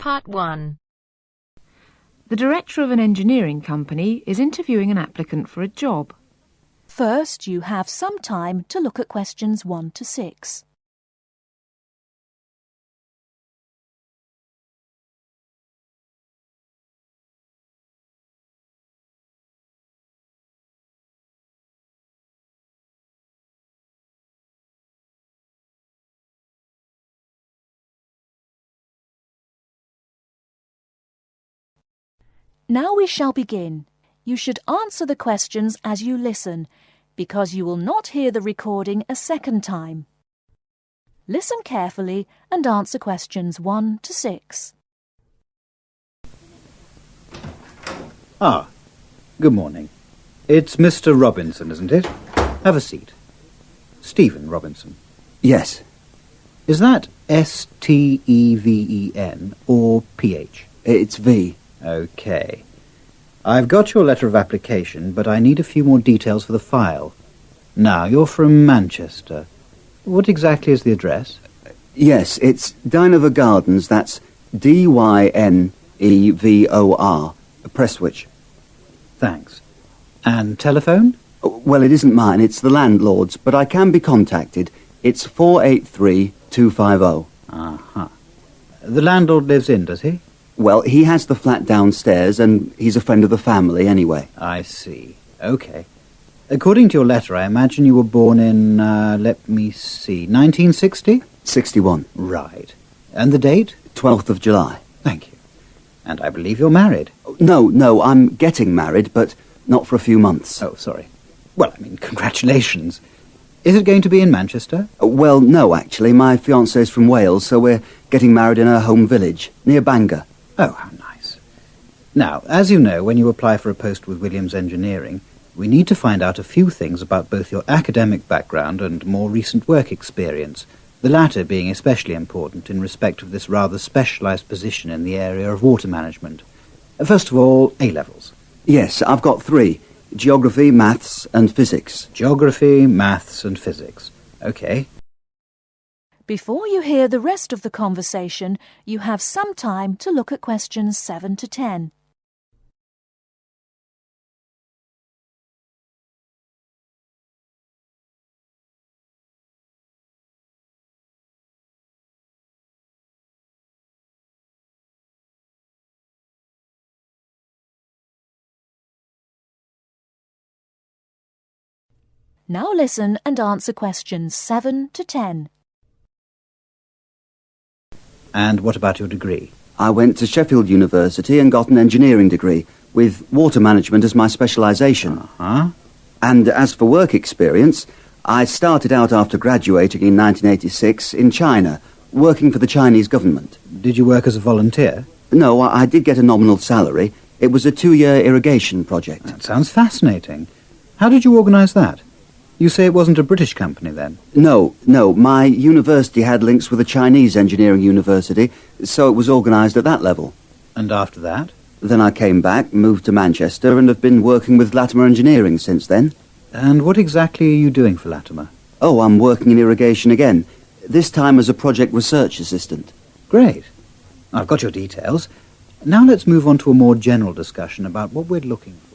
Part 1. The director of an engineering company is interviewing an applicant for a job. First, you have some time to look at questions 1 to 6. Now we shall begin. You should answer the questions as you listen, because you will not hear the recording a second time. Listen carefully and answer questions 1 to 6. Good morning. It's Mr. Robinson, isn't it? Have a seat. Stephen Robinson. Yes. Is that S-T-E-V-E-N or P-H? It's V. OK. I've got your letter of application, but I need a few more details for the file. Now, you're from Manchester. What exactly is the address? Yes, it's Dynevor Gardens, that's D-Y-N-E-V-O-R, Prestwich. Thanks. And telephone? Well, it isn't mine, it's the landlord's, but I can be contacted. It's 483-250. Uh-huh. The landlord lives in, does he? Well, he has the flat downstairs, and he's a friend of the family anyway. I see. OK. According to your letter, I imagine you were born in, let me see, 1960? 61. Right. And the date? 12th of July. Thank you. And I believe you're married. No, I'm getting married, but not for a few months. Oh, sorry. Well, I mean, congratulations. Is it going to be in Manchester? Well, no, actually. My fiancée's from Wales, so we're getting married in her home village, near Bangor. Oh, how nice. Now, as you know, when you apply for a post with Williams Engineering, we need to find out a few things about both your academic background and more recent work experience, the latter being especially important in respect of this rather specialised position in the area of water management. First of all, A-levels. Yes, I've got 3. Geography, maths and physics. Geography, maths and physics. OK. Before you hear the rest of the conversation, you have some time to look at questions 7 to 10. Now listen and answer questions 7 to 10. And what about your degree? I went to Sheffield University and got an engineering degree, with water management as my specialisation. Uh-huh. And as for work experience, I started out after graduating in 1986 in China, working for the Chinese government. Did you work as a volunteer? No, I did get a nominal salary. It was a 2-year irrigation project. That sounds fascinating. How did you organise that? You say it wasn't a British company, then? No. My university had links with a Chinese engineering university, so it was organised at that level. And after that? Then I came back, moved to Manchester, and have been working with Latimer Engineering since then. And what exactly are you doing for Latimer? Oh, I'm working in irrigation again, this time as a project research assistant. Great. I've got your details. Now let's move on to a more general discussion about what we're looking for.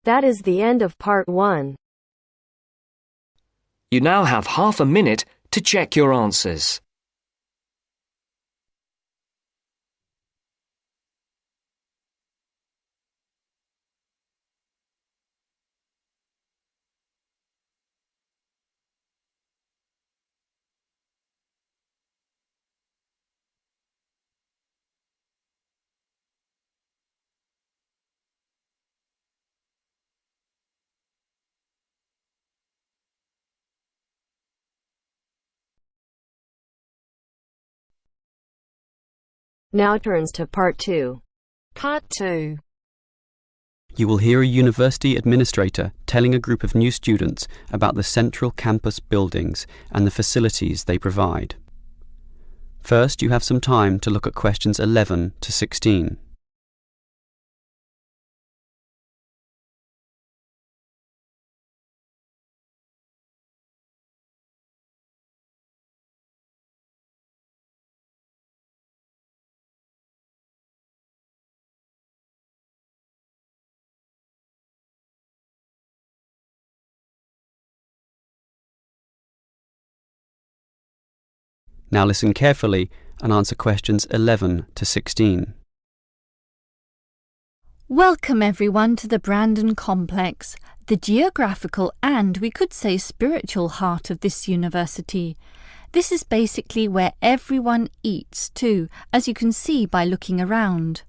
That is the end of Part 1. You now have half a minute to check your answers. Now turns to Part 2. Part 2. You will hear a university administrator telling a group of new students about the central campus buildings and the facilities they provide. First, you have some time to look at questions 11 to 16. Now listen carefully and answer questions 11 to 16. Welcome everyone to the Brandon Complex, the geographical and, we could say, spiritual heart of this university. This is basically where everyone eats too, as you can see by looking around.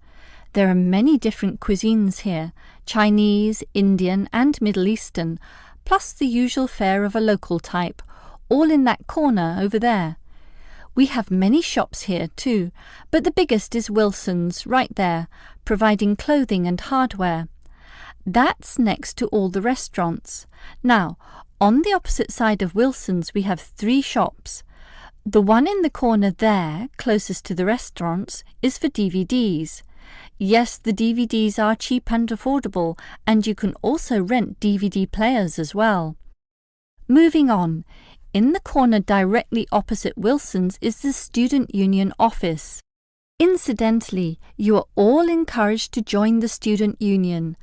There are many different cuisines here, Chinese, Indian and Middle Eastern, plus the usual fare of a local type, all in that corner over there. We have many shops here too, but the biggest is Wilson's, right there, providing clothing and hardware. That's next to all the restaurants. Now, on the opposite side of Wilson's we have 3 shops. The one in the corner there, closest to the restaurants, is for DVDs. Yes, the DVDs are cheap and affordable, and you can also rent DVD players as well. Moving on, in the corner directly opposite Wilson's is the Student Union office. Incidentally, you are all encouraged to join the Student Union,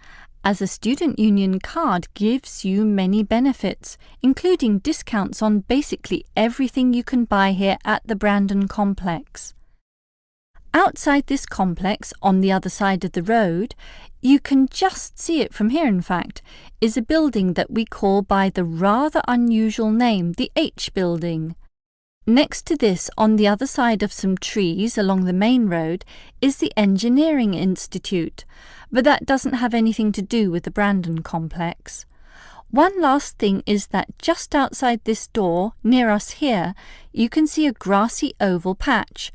as a Student Union card gives you many benefits, including discounts on basically everything you can buy here at the Brandon Complex. Outside this complex, on the other side of the road, you can just see it from here in fact, is a building that we call by the rather unusual name, the H Building. Next to this, on the other side of some trees along the main road, is the Engineering Institute, but that doesn't have anything to do with the Brandon Complex. One last thing is that just outside this door, near us here, you can see a grassy oval patch.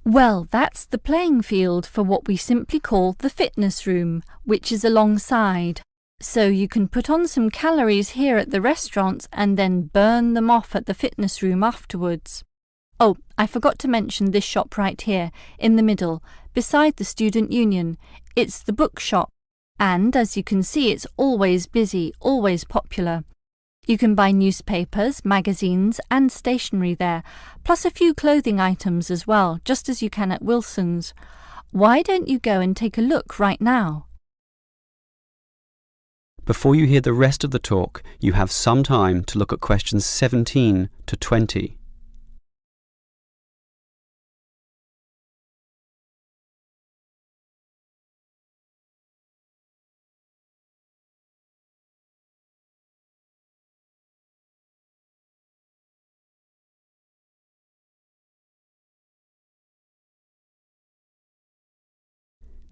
Well, that's the playing field for what we simply call the fitness room, which is alongside. So you can put on some calories here at the restaurants and then burn them off at the fitness room afterwards. Oh, I forgot to mention this shop right here, in the middle, beside the Student Union. It's the bookshop, and as you can see, it's always busy, always popular. You can buy newspapers, magazines and stationery there, plus a few clothing items as well, just as you can at Wilson's. Why don't you go and take a look right now? Before you hear the rest of the talk, you have some time to look at questions 17 to 20.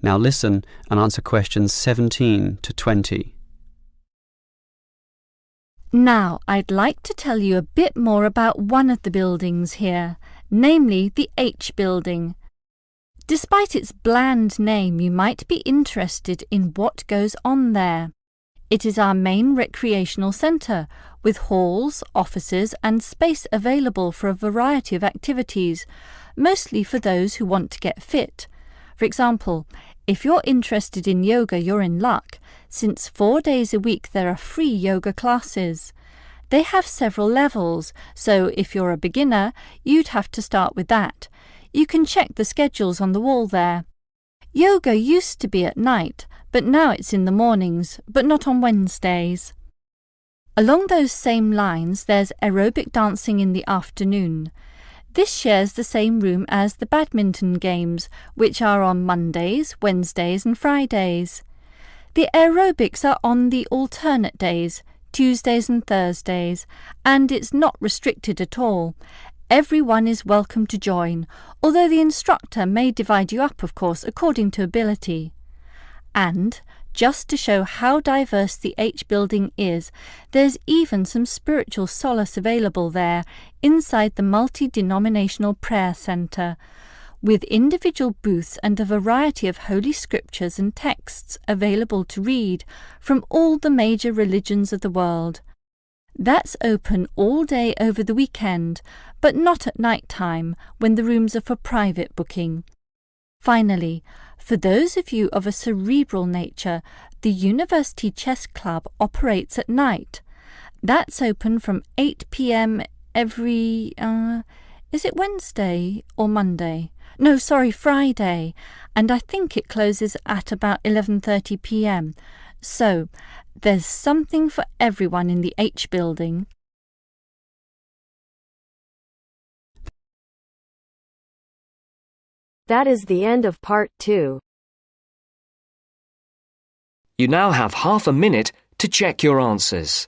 Now listen and answer questions 17 to 20. Now, I'd like to tell you a bit more about one of the buildings here, namely the H Building. Despite its bland name, you might be interested in what goes on there. It is our main recreational centre, with halls, offices and space available for a variety of activities, mostly for those who want to get fit. For example, if you're interested in yoga, you're in luck, since 4 days a week there are free yoga classes. They have several levels, so if you're a beginner, you'd have to start with that. You can check the schedules on the wall there. Yoga used to be at night, but now it's in the mornings, but not on Wednesdays. Along those same lines, there's aerobic dancing in the afternoon. This shares the same room as the badminton games, which are on Mondays, Wednesdays and Fridays. The aerobics are on the alternate days, Tuesdays and Thursdays, and it's not restricted at all. Everyone is welcome to join, although the instructor may divide you up, of course, according to ability. And, just to show how diverse the H Building is, there's even some spiritual solace available there inside the multi-denominational prayer centre, with individual booths and a variety of holy scriptures and texts available to read from all the major religions of the world. That's open all day over the weekend, but not at night time, when the rooms are for private booking. Finally, for those of you of a cerebral nature, the University Chess Club operates at night. That's open from 8 p.m. every, is it Wednesday or Monday? No, sorry, Friday. And I think it closes at about 11:30 p.m. So, there's something for everyone in the H Building. That is the end of part 2. You now have half a minute to check your answers.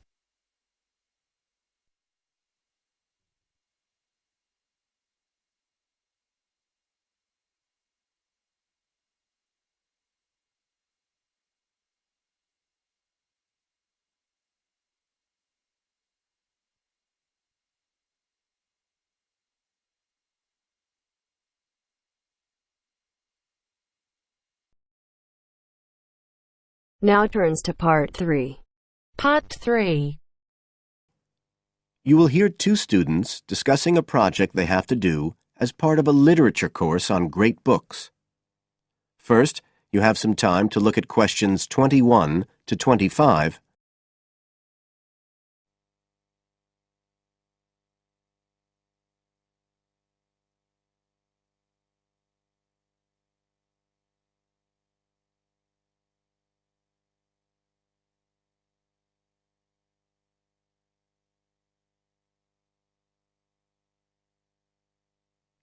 Now turns to part 3. Part 3. You will hear two students discussing a project they have to do as part of a literature course on great books. First, you have some time to look at questions 21 to 25.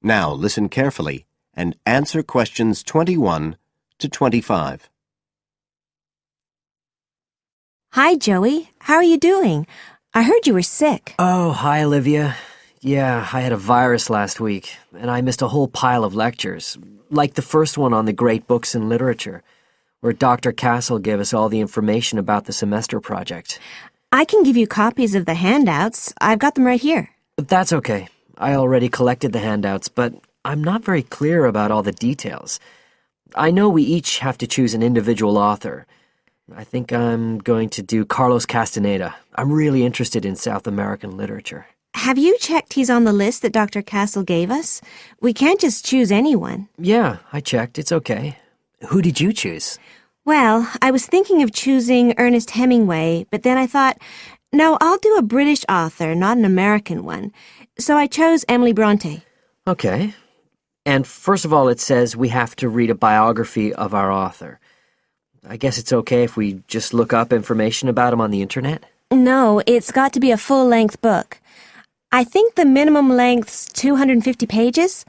Now listen carefully and answer questions 21 to 25. Hi, Joey. How are you doing? I heard you were sick. Oh, hi, Olivia. Yeah, I had a virus last week, and I missed a whole pile of lectures, like the first one on the great books in literature, where Dr. Castle gave us all the information about the semester project. I can give you copies of the handouts. I've got them right here. That's okay. I already collected the handouts, but I'm not very clear about all the details. I know we each have to choose an individual author. I think I'm going to do Carlos Castaneda. I'm really interested in South American literature. Have you checked he's on the list that Dr. Castle gave us? We can't just choose anyone. Yeah, I checked. It's okay. Who did you choose? Well, I was thinking of choosing Ernest Hemingway, but then I thought, no, I'll do a British author, not an American one. So I chose Emily Bronte. Okay. And first of all, it says we have to read a biography of our author. I guess it's okay if we just look up information about him on the internet? No, it's got to be a full-length book. I think the minimum length's 250 pages.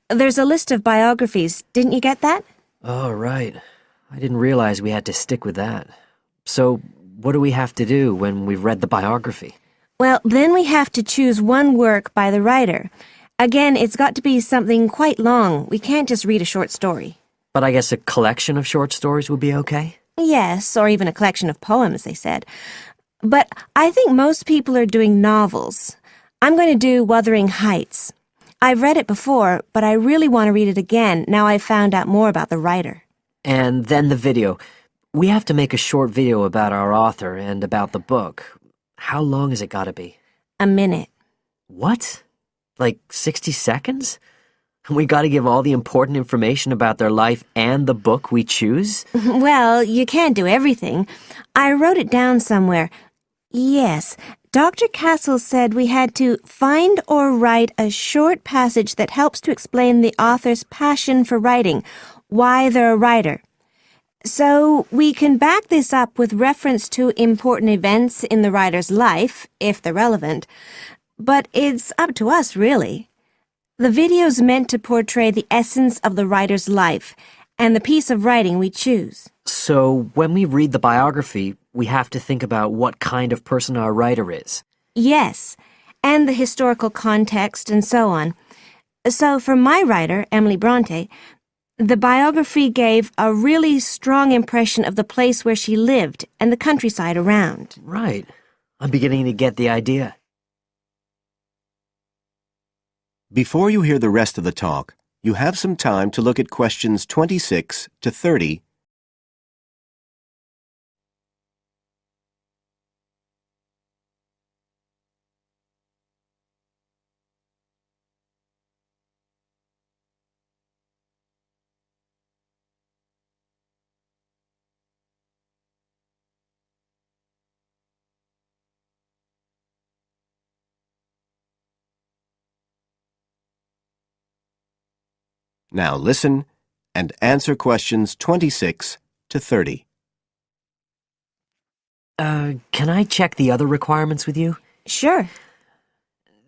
There's a list of biographies. Didn't you get that? Oh, right. I didn't realize we had to stick with that. So, what do we have to do when we've read the biography? Well, then we have to choose one work by the writer. Again, it's got to be something quite long. We can't just read a short story. But I guess a collection of short stories would be okay? Yes, or even a collection of poems, they said. But I think most people are doing novels. I'm going to do Wuthering Heights. I've read it before, but I really want to read it again now I've found out more about the writer. And then the video. We have to make a short video about our author and about the book. How long has it got to be? A minute. What? Like 60 seconds? We got to give all the important information about their life and the book we choose? Well, you can't do everything. I wrote it down somewhere. Yes, Dr. Castle said we had to find or write a short passage that helps to explain the author's passion for writing, why they're a writer. So we can back this up with reference to important events in the writer's life, if they're relevant. But it's up to us, really. The video's meant to portray the essence of the writer's life and the piece of writing we choose. So when we read the biography, we have to think about what kind of person our writer is. Yes, and the historical context and so on. So for my writer, Emily Bronte, the biography gave a really strong impression of the place where she lived and the countryside around. Right. I'm beginning to get the idea. Before you hear the rest of the talk, you have some time to look at questions 26 to 30. Now listen and answer questions 26 to 30. Can I check the other requirements with you? Sure.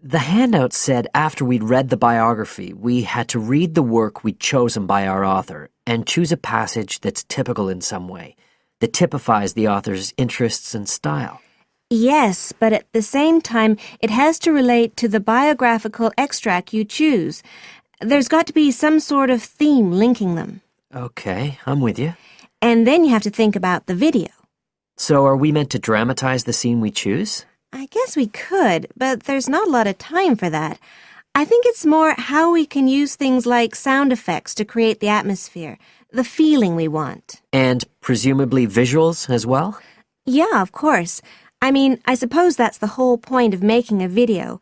The handout said after we'd read the biography, we had to read the work we'd chosen by our author and choose a passage that's typical in some way, that typifies the author's interests and style. Yes, but at the same time, it has to relate to the biographical extract you choose. There's got to be some sort of theme linking them. Okay, I'm with you. And then you have to think about the video. So are we meant to dramatize the scene we choose? I guess we could, but there's not a lot of time for that. I think it's more how we can use things like sound effects to create the atmosphere, the feeling we want. And presumably visuals as well? Yeah, of course. I mean, I suppose that's the whole point of making a video.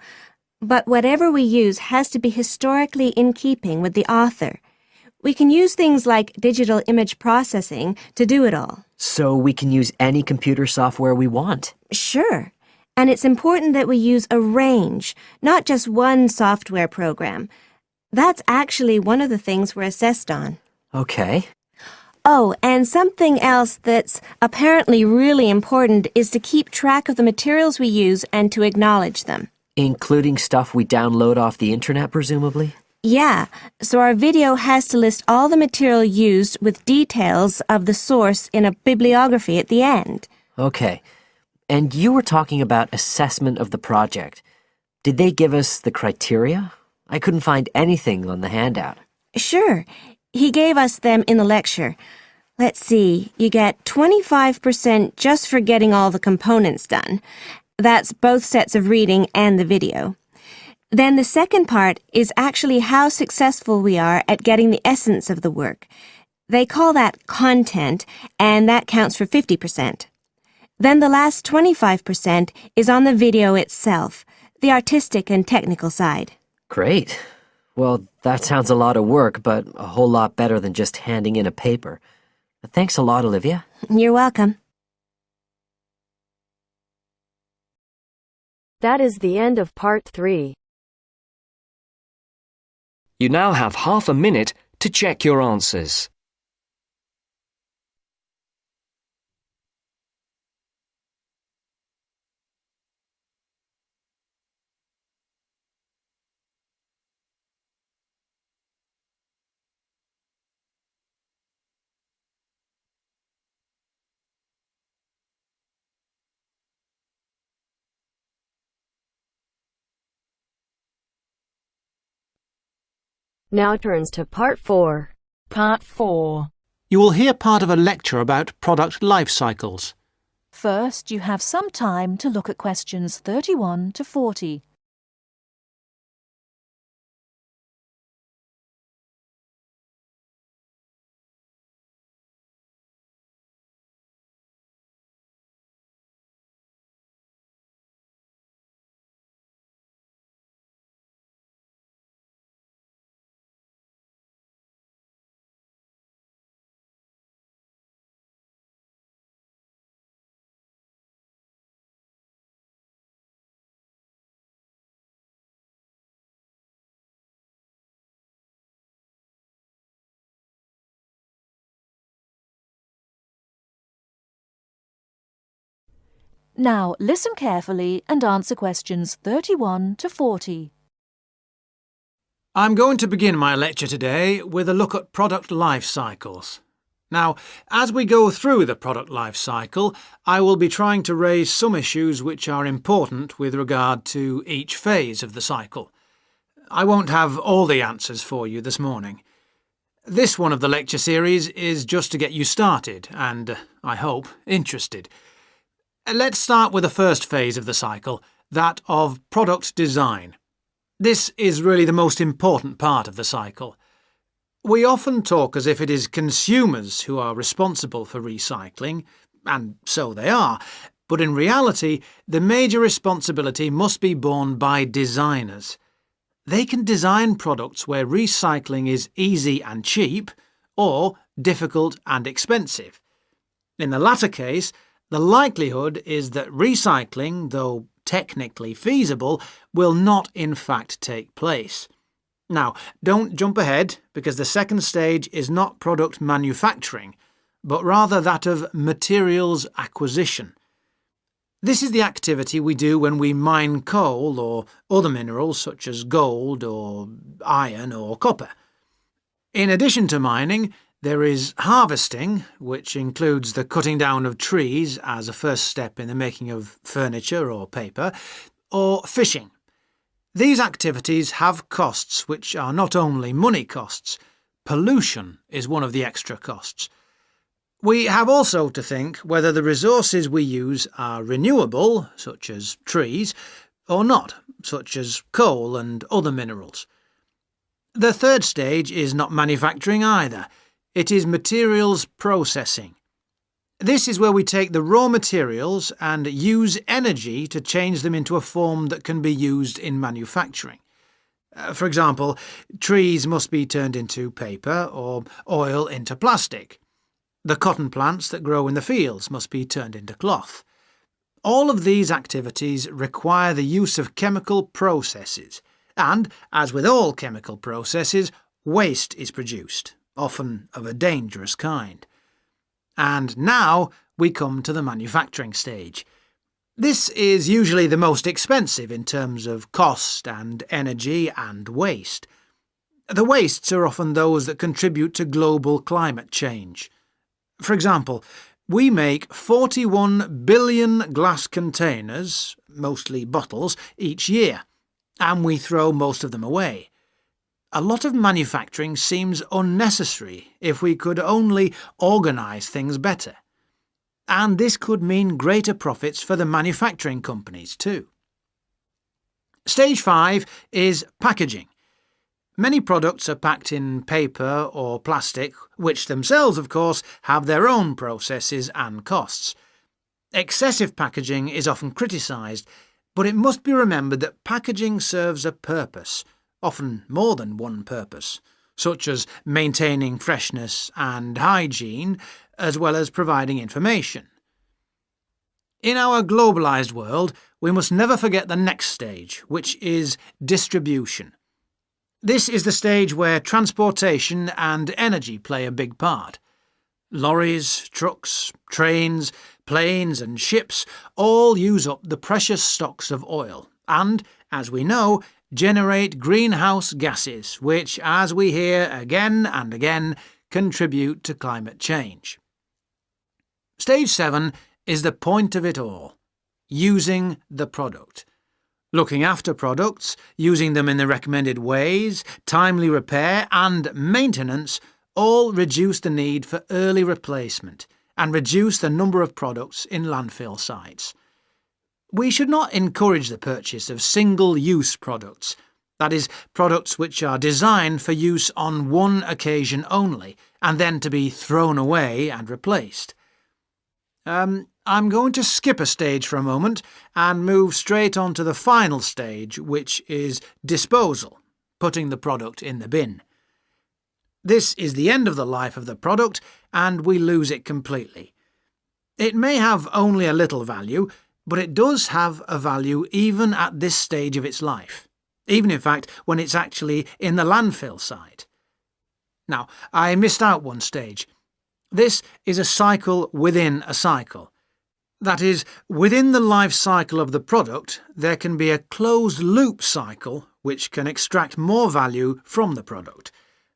But whatever we use has to be historically in keeping with the author. We can use things like digital image processing to do it all. So we can use any computer software we want? Sure. And it's important that we use a range, not just one software program. That's actually one of the things we're assessed on. Okay. Oh, and something else that's apparently really important is to keep track of the materials we use and to acknowledge them. Including stuff we download off the internet, presumably? Yeah, so our video has to list all the material used with details of the source in a bibliography at the end. Okay. And you were talking about assessment of the project. Did they give us the criteria? I couldn't find anything on the handout. Sure. He gave us them in the lecture. Let's see, you get 25% just for getting all the components done. That's both sets of reading and the video. Then the second part is actually how successful we are at getting the essence of the work. They call that content, and that counts for 50%. Then the last 25% is on the video itself, the artistic and technical side. Great. Well, that sounds a lot of work, but a whole lot better than just handing in a paper. Thanks a lot, Olivia. You're welcome. That is the end of part 3. You now have half a minute to check your answers. Now turns to part 4. Part 4. You will hear part of a lecture about product life cycles. First, you have some time to look at questions 31 to 40. Now, listen carefully and answer questions 31 to 40. I'm going to begin my lecture today with a look at product life cycles. Now, as we go through the product life cycle, I will be trying to raise some issues which are important with regard to each phase of the cycle. I won't have all the answers for you this morning. This one of the lecture series is just to get you started and, I hope, interested. Let's start with the first phase of the cycle, that of product design. This is really the most important part of the cycle. We often talk as if it is consumers who are responsible for recycling, and so they are, but in reality, the major responsibility must be borne by designers. They can design products where recycling is easy and cheap, or difficult and expensive. In the latter case, the likelihood is that recycling, though technically feasible, will not in fact take place. Now, don't jump ahead, because the second stage is not product manufacturing, but rather that of materials acquisition. This is the activity we do when we mine coal or other minerals such as gold or iron or copper. In addition to mining, there is harvesting, which includes the cutting down of trees as a first step in the making of furniture or paper, or fishing. These activities have costs which are not only money costs. Pollution is one of the extra costs. We have also to think whether the resources we use are renewable, such as trees, or not, such as coal and other minerals. The third stage is not manufacturing either. It is materials processing. This is where we take the raw materials and use energy to change them into a form that can be used in manufacturing. For example, trees must be turned into paper or oil into plastic. The cotton plants that grow in the fields must be turned into cloth. All of these activities require the use of chemical processes, and, as with all chemical processes, waste is produced, often of a dangerous kind. And now we come to the manufacturing stage. This is usually the most expensive in terms of cost and energy and waste. The wastes are often those that contribute to global climate change. For example, we make 41 billion glass containers, mostly bottles, each year, and we throw most of them away. A lot of manufacturing seems unnecessary if we could only organise things better. And this could mean greater profits for the manufacturing companies too. Stage 5 is packaging. Many products are packed in paper or plastic, which themselves, of course, have their own processes and costs. Excessive packaging is often criticised, but it must be remembered that packaging serves a purpose, often more than one purpose, such as maintaining freshness and hygiene, as well as providing information. In our globalised world, we must never forget the next stage, which is distribution. This is the stage where transportation and energy play a big part. Lorries, trucks, trains, planes and ships all use up the precious stocks of oil and, as we know, generate greenhouse gases, which, as we hear again and again, contribute to climate change. Stage 7 is the point of it all, using the product. Looking after products, using them in the recommended ways, timely repair and maintenance all reduce the need for early replacement and reduce the number of products in landfill sites. We should not encourage the purchase of single-use products, that is, products which are designed for use on one occasion only and then to be thrown away and replaced. I'm going to skip a stage for a moment and move straight on to the final stage, which is disposal, putting the product in the bin. This is the end of the life of the product, and we lose it completely. It may have only a little value, but it does have a value even at this stage of its life, even in fact when it's actually in the landfill site. Now, I missed out one stage. This is a cycle within a cycle. That is, within the life cycle of the product, there can be a closed-loop cycle which can extract more value from the product.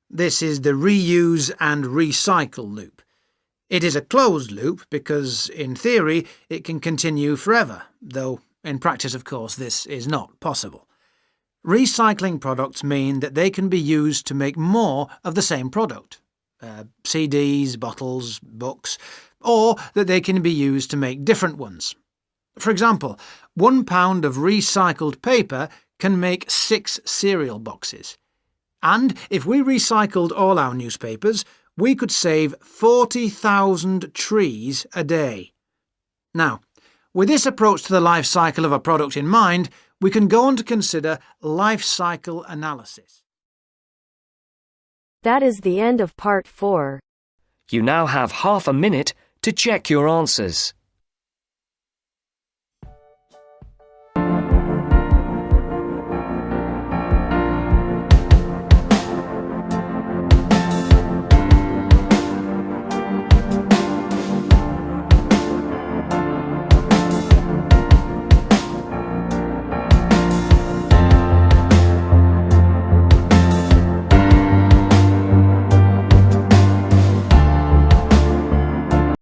This is the reuse and recycle loop. It is a closed loop because, in theory, it can continue forever, though in practice, of course, this is not possible. Recycling products mean that they can be used to make more of the same product. CDs, bottles, books, or that they can be used to make different ones. For example, 1 pound of recycled paper can make 6 cereal boxes. And if we recycled all our newspapers, we could save 40,000 trees a day. Now, with this approach to the life cycle of a product in mind, we can go on to consider life cycle analysis. That is the end of part 4. You now have half a minute to check your answers.